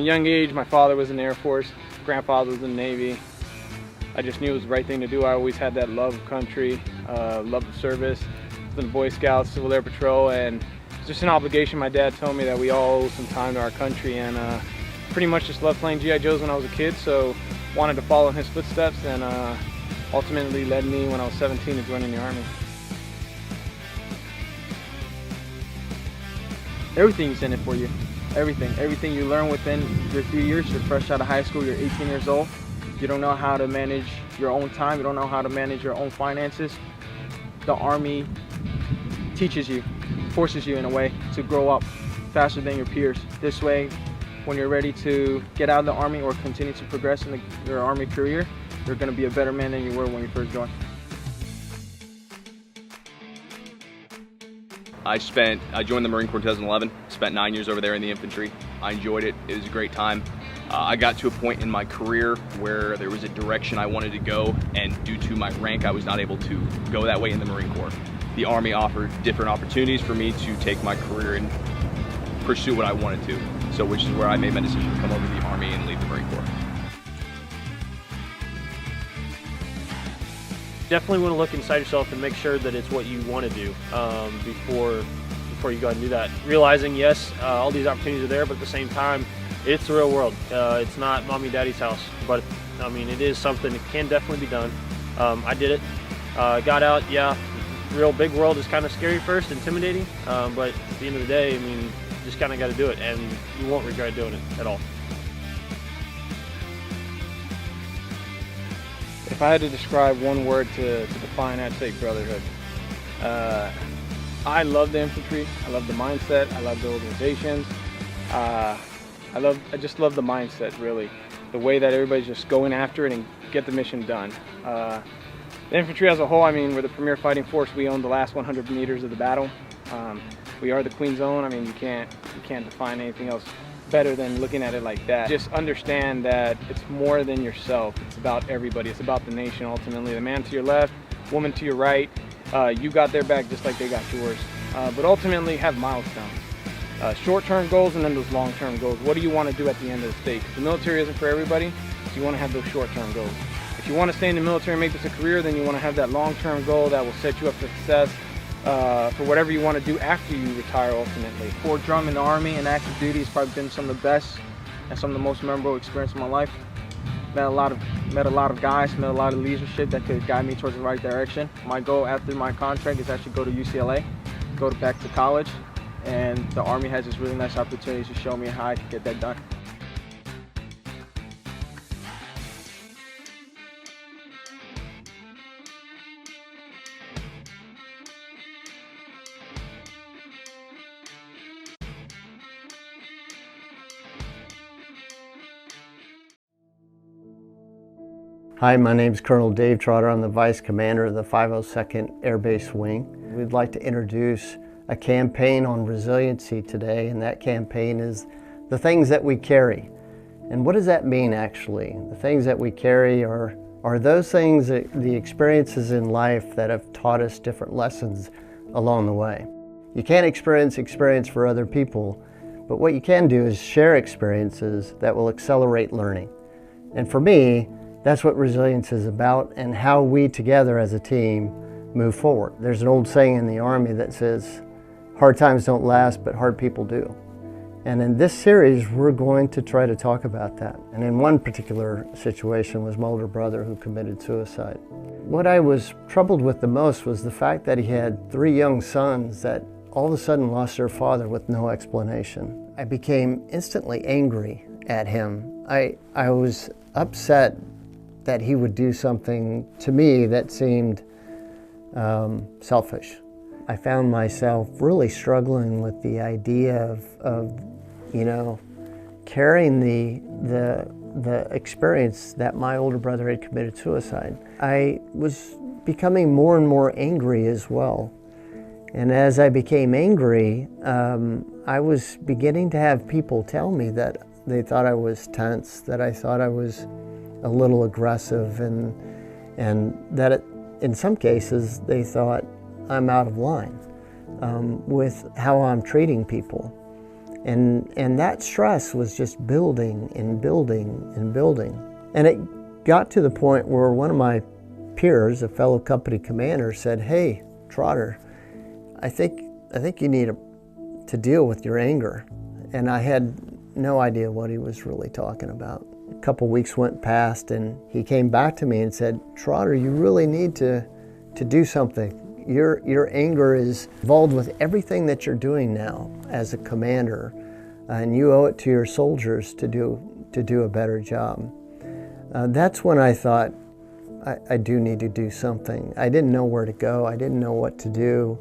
young age, my father was in the Air Force, grandfather was in the Navy. I just knew it was the right thing to do. I always had that love of country, love of service. I was in the Boy Scouts, Civil Air Patrol, and it's just an obligation. My dad told me that we all owe some time to our country, and pretty much just loved playing G.I. Joes when I was a kid, so wanted to follow in his footsteps, and ultimately led me when I was 17 to joining the Army. Everything's in it for you. Everything you learn within your few years. You're fresh out of high school, you're 18 years old. You don't know how to manage your own time, you don't know how to manage your own finances. The Army teaches you, forces you in a way to grow up faster than your peers. This way, when you're ready to get out of the Army or continue to progress in your Army career, you're going to be a better man than you were when you first joined. I joined the Marine Corps in 2011, spent 9 years over there in the infantry. I enjoyed it, it was a great time. I got to a point in my career where there was a direction I wanted to go, and due to my rank, I was not able to go that way in the Marine Corps. The Army offered different opportunities for me to take my career and pursue what I wanted to, so which is where I made my decision to come over to the Army and leave the Marine Corps. Definitely want to look inside yourself and make sure that it's what you want to do before you go and do that. Realizing, yes, all these opportunities are there, but at the same time, it's the real world. It's not mommy daddy's house, but I mean, it is something that can definitely be done. I did it, got out. Yeah, real big world is kind of scary first, intimidating, but at the end of the day, I mean, just kind of got to do it, and you won't regret doing it at all. If I had to describe one word to define, I'd say brotherhood. I love the infantry, I love the mindset, I love the organizations. I just love the mindset, really. The way that everybody's just going after it and get the mission done. The infantry as a whole, I mean, we're the premier fighting force. We own the last 100 meters of the battle. We are the Queen Zone. I mean, you can't define anything else better than looking at it like that. Just understand that it's more than yourself. It's about everybody. It's about the nation, ultimately. The man to your left, woman to your right, you got their back just like they got yours. But ultimately, have milestones. Short-term goals and then those long-term goals. What do you want to do at the end of the day? Because the military isn't for everybody, so you want to have those short-term goals. If you want to stay in the military and make this a career, then you want to have that long-term goal that will set you up for success for whatever you want to do after you retire, ultimately. Fort Drum in the Army and active duty has probably been some of the best and some of the most memorable experience of my life. Met a lot of guys, met a lot of leadership that could guide me towards the right direction. My goal after my contract is actually go to UCLA, go back to college, and the Army has this really nice opportunity to show me how I can get that done. Hi, my name is Colonel Dave Trotter. I'm the Vice Commander of the 502nd Air Base Wing. We'd like to introduce a campaign on resiliency today, and that campaign is the things that we carry. And what does that mean, actually? The things that we carry are those things, the experiences in life that have taught us different lessons along the way. You can't experience for other people, but what you can do is share experiences that will accelerate learning. And for me, that's what resilience is about, and how we together as a team move forward. There's an old saying in the Army that says, hard times don't last, but hard people do. And in this series, we're going to try to talk about that. And in one particular situation was my older brother who committed suicide. What I was troubled with the most was the fact that he had 3 young sons that all of a sudden lost their father with no explanation. I became instantly angry at him. I was upset that he would do something to me that seemed selfish. I found myself really struggling with the idea of you know, carrying the experience that my older brother had committed suicide. I was becoming more and more angry as well. And as I became angry, I was beginning to have people tell me that they thought I was tense, that I thought I was a little aggressive, and that in some cases they thought I'm out of line with how I'm treating people. And that stress was just building and building and building. And it got to the point where one of my peers, a fellow company commander, said, "Hey, Trotter, I think you need to deal with your anger." And I had no idea what he was really talking about. A couple weeks went past and he came back to me and said, "Trotter, you really need to do something. Your anger is involved with everything that you're doing now as a commander, and you owe it to your soldiers to do a better job." That's when I thought, I do need to do something. I didn't know where to go. I didn't know what to do.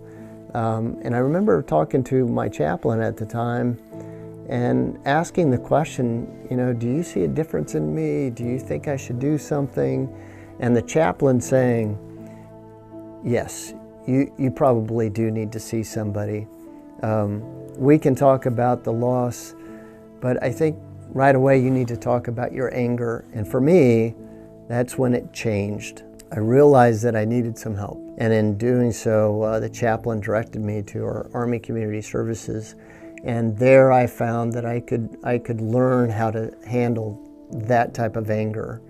And I remember talking to my chaplain at the time and asking the question, do you see a difference in me? Do you think I should do something? And the chaplain saying, "Yes, you probably do need to see somebody. We can talk about the loss, but I think right away you need to talk about your anger." And for me, that's when it changed. I realized that I needed some help. And in doing so, the chaplain directed me to our Army Community Services. And there I found that I could learn how to handle that type of anger.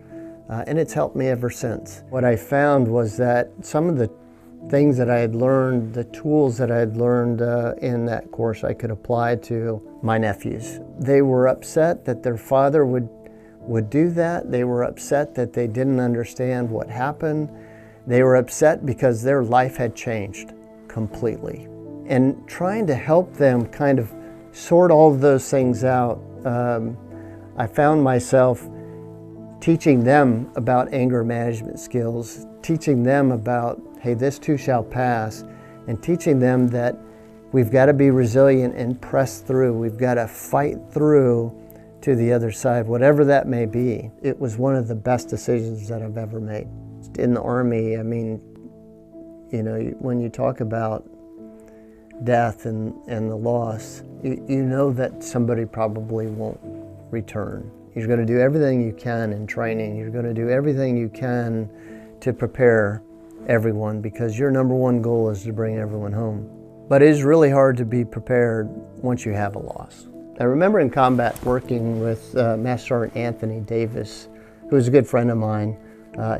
And it's helped me ever since. What I found was that some of the things that I had learned, the tools that I had learned in that course, I could apply to my nephews. They were upset that their father would do that. They were upset that they didn't understand what happened. They were upset because their life had changed completely. And trying to help them kind of sort all of those things out, I found myself teaching them about anger management skills, teaching them about, hey, this too shall pass, and teaching them that we've got to be resilient and press through. We've got to fight through to the other side, whatever that may be. It was one of the best decisions that I've ever made. In the Army, I mean, when you talk about death and the loss, you know that somebody probably won't return. You're going to do everything you can in training. You're going to do everything you can to prepare everyone, because your number one goal is to bring everyone home. But it is really hard to be prepared once you have a loss. I remember in combat working with Master Sergeant Anthony Davis, who was a good friend of mine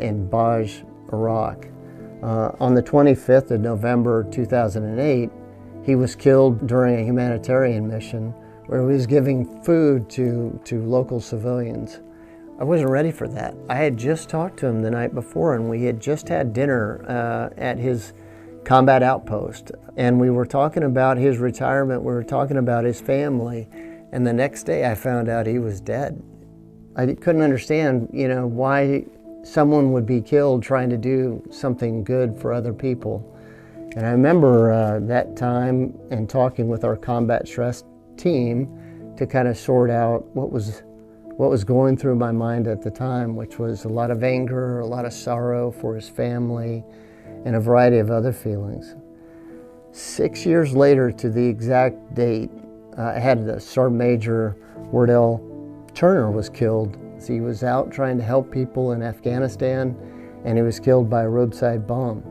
in Baj, Iraq. On the 25th of November 2008, he was killed during a humanitarian mission where he was giving food to local civilians. I wasn't ready for that. I had just talked to him the night before, and we had just had dinner at his combat outpost. And we were talking about his retirement, we were talking about his family, and the next day I found out he was dead. I couldn't understand, why someone would be killed trying to do something good for other people. And I remember that time and talking with our combat stress team to kind of sort out what was going through my mind at the time, which was a lot of anger, a lot of sorrow for his family, and a variety of other feelings. 6 years later, to the exact date, I had the Sergeant Major Wardell Turner was killed. He was out trying to help people in Afghanistan, and he was killed by a roadside bomb.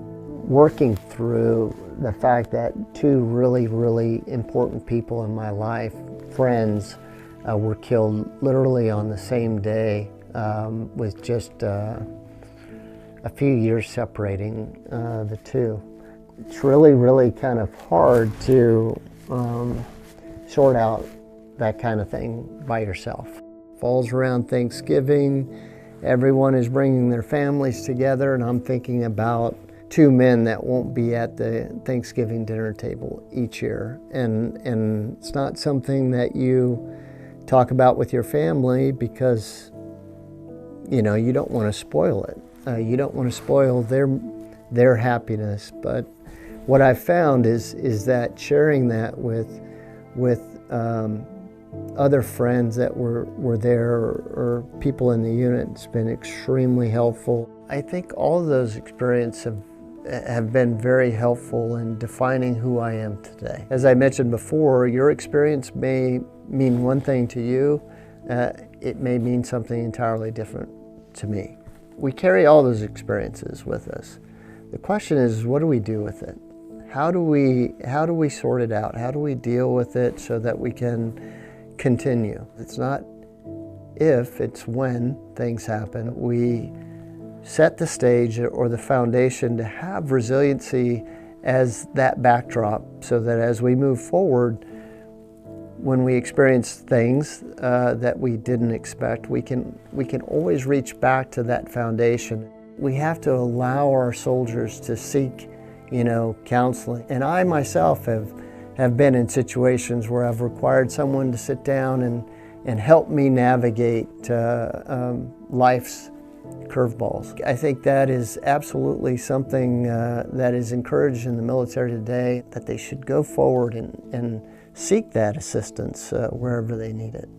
Working through the fact that two really, really important people in my life, friends, were killed literally on the same day, with just a few years separating the two. It's really, really kind of hard to sort out that kind of thing by yourself. Falls around Thanksgiving, everyone is bringing their families together, and I'm thinking about two men that won't be at the Thanksgiving dinner table each year. And it's not something that you talk about with your family because, you don't want to spoil it. You don't want to spoil their happiness. But what I've found is that sharing that with other friends that were there or people in the unit has been extremely helpful. I think all of those experiences have been very helpful in defining who I am today. As I mentioned before, your experience may mean one thing to you, it may mean something entirely different to me. We carry all those experiences with us. The question is, what do we do with it? how do we sort it out? How do we deal with it so that we can continue? It's not if, it's when things happen. We set the stage or the foundation to have resiliency as that backdrop, so that as we move forward, when we experience things that we didn't expect, we can always reach back to that foundation. We have to allow our soldiers to seek, counseling. And I myself have been in situations where I've required someone to sit down and help me navigate life's curveballs. I think that is absolutely something that is encouraged in the military today, that they should go forward and seek that assistance wherever they need it.